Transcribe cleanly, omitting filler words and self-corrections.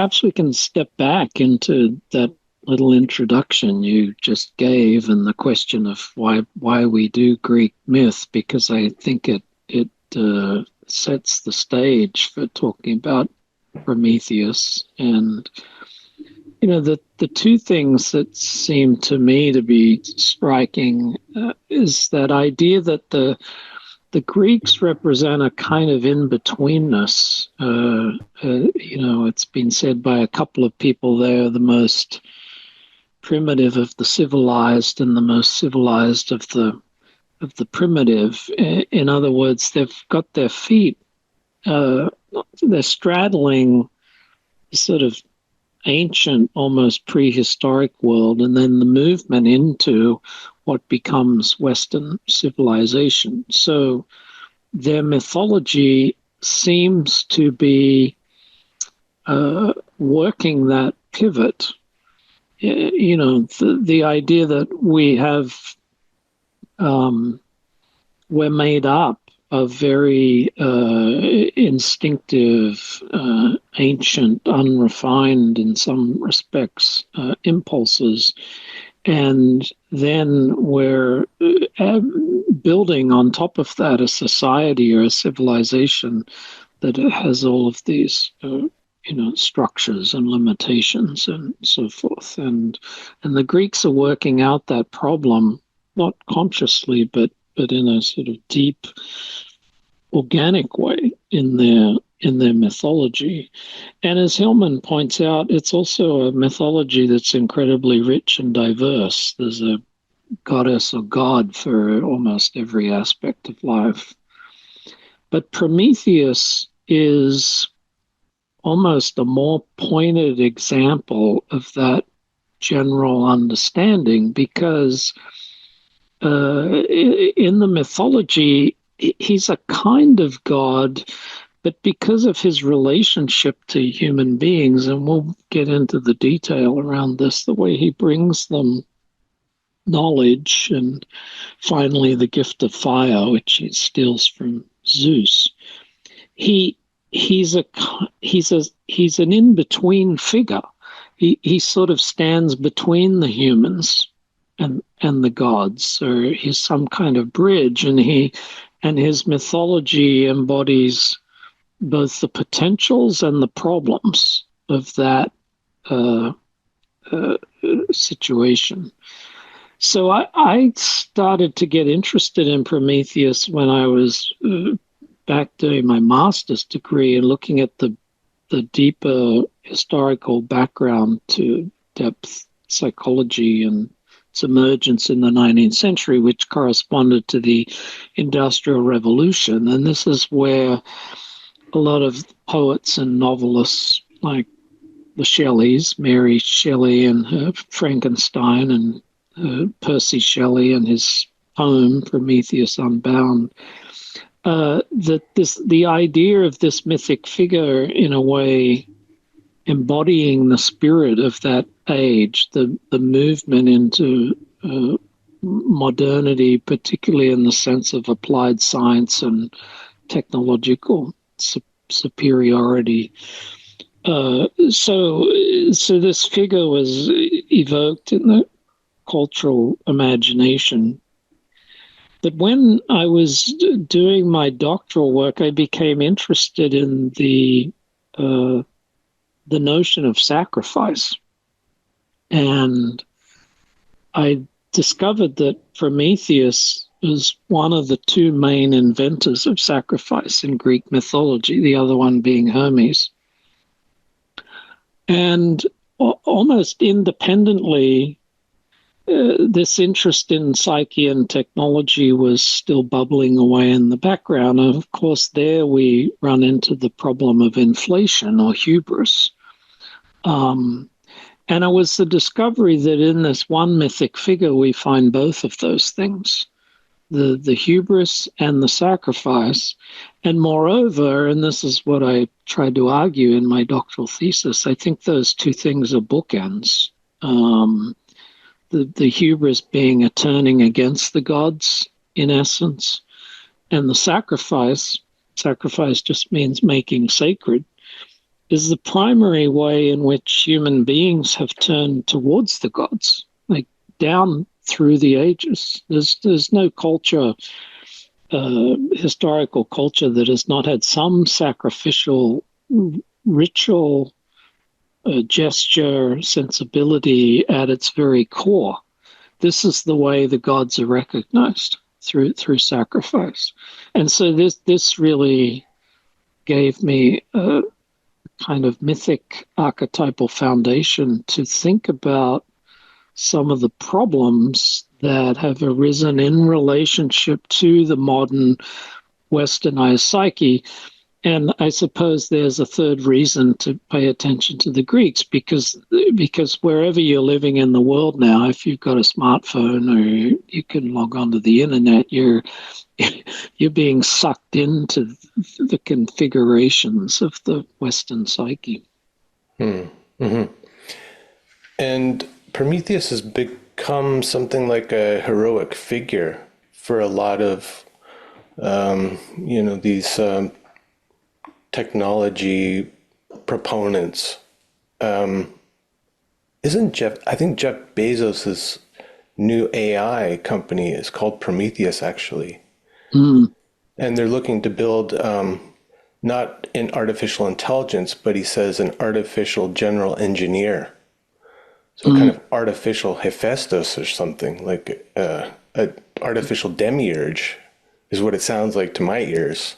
Perhaps we can step back into that little introduction you just gave and the question of why we do Greek myth, because I think it sets the stage for talking about Prometheus. And the two things that seem to me to be striking is that idea that the Greeks represent a kind of in-betweenness. It's been said by a couple of people they're the most primitive of the civilized and the most civilized of the primitive. In other words, they've got their feet, they're straddling sort of ancient, almost prehistoric world, and then the movement into what becomes Western civilization. So their mythology seems to be working that pivot. The idea that we're made up of very instinctive, ancient, unrefined in some respects impulses. And then we're building on top of that a society or a civilization that has all of these structures and limitations and so forth. And the Greeks are working out that problem, not consciously, but in a sort of deep, organic way in their mythology. And as Hillman points out, it's also a mythology that's incredibly rich and diverse. There's a goddess or god for almost every aspect of life. But Prometheus is almost a more pointed example of that general understanding, because in the mythology, he's a kind of god, but because of his relationship to human beings, and we'll get into the detail around this, the way he brings them knowledge and finally the gift of fire, which he steals from Zeus, he's an in-between figure. He sort of stands between the humans and the gods, or he's some kind of bridge, and his mythology embodies both the potentials and the problems of that situation. So I started to get interested in Prometheus when I was back doing my master's degree and looking at the deeper historical background to depth psychology and its emergence in the 19th century, which corresponded to the Industrial Revolution. And this is where a lot of poets and novelists like the Shelleys, Mary Shelley and her Frankenstein, and Percy Shelley and his poem Prometheus Unbound, the idea of this mythic figure in a way embodying the spirit of that age, the movement into modernity, particularly in the sense of applied science and technological superiority. So this figure was evoked in the cultural imagination. But when I was doing my doctoral work, I became interested in the notion of sacrifice. And I discovered that Prometheus was one of the two main inventors of sacrifice in Greek mythology, the other one being Hermes. And almost independently, this interest in psyche and technology was still bubbling away in the background. And of course, there we run into the problem of inflation or hubris. And it was the discovery that in this one mythic figure, we find both of those things, the hubris and the sacrifice. And moreover, and this is what I tried to argue in my doctoral thesis, I think those two things are bookends. The hubris being a turning against the gods, in essence, and the sacrifice just means making sacred, is the primary way in which human beings have turned towards the gods, like down through the ages. There's no culture, historical culture, that has not had some sacrificial ritual, gesture, sensibility at its very core. This is the way the gods are recognized, through sacrifice. And so this really gave me a kind of mythic archetypal foundation to think about some of the problems that have arisen in relationship to the modern westernized psyche. And I suppose there's a third reason to pay attention to the Greeks, because wherever you're living in the world now, if you've got a smartphone or you can log onto the internet, you're being sucked into the configurations of the Western psyche. Mm-hmm. And Prometheus has become something like a heroic figure for a lot of, these technology proponents. I think Jeff Bezos's new AI company is called Prometheus, actually. Mm. And they're looking to build not an artificial intelligence, but he says an artificial general engineer. So kind of artificial Hephaestus or something, like an artificial demiurge is what it sounds like to my ears.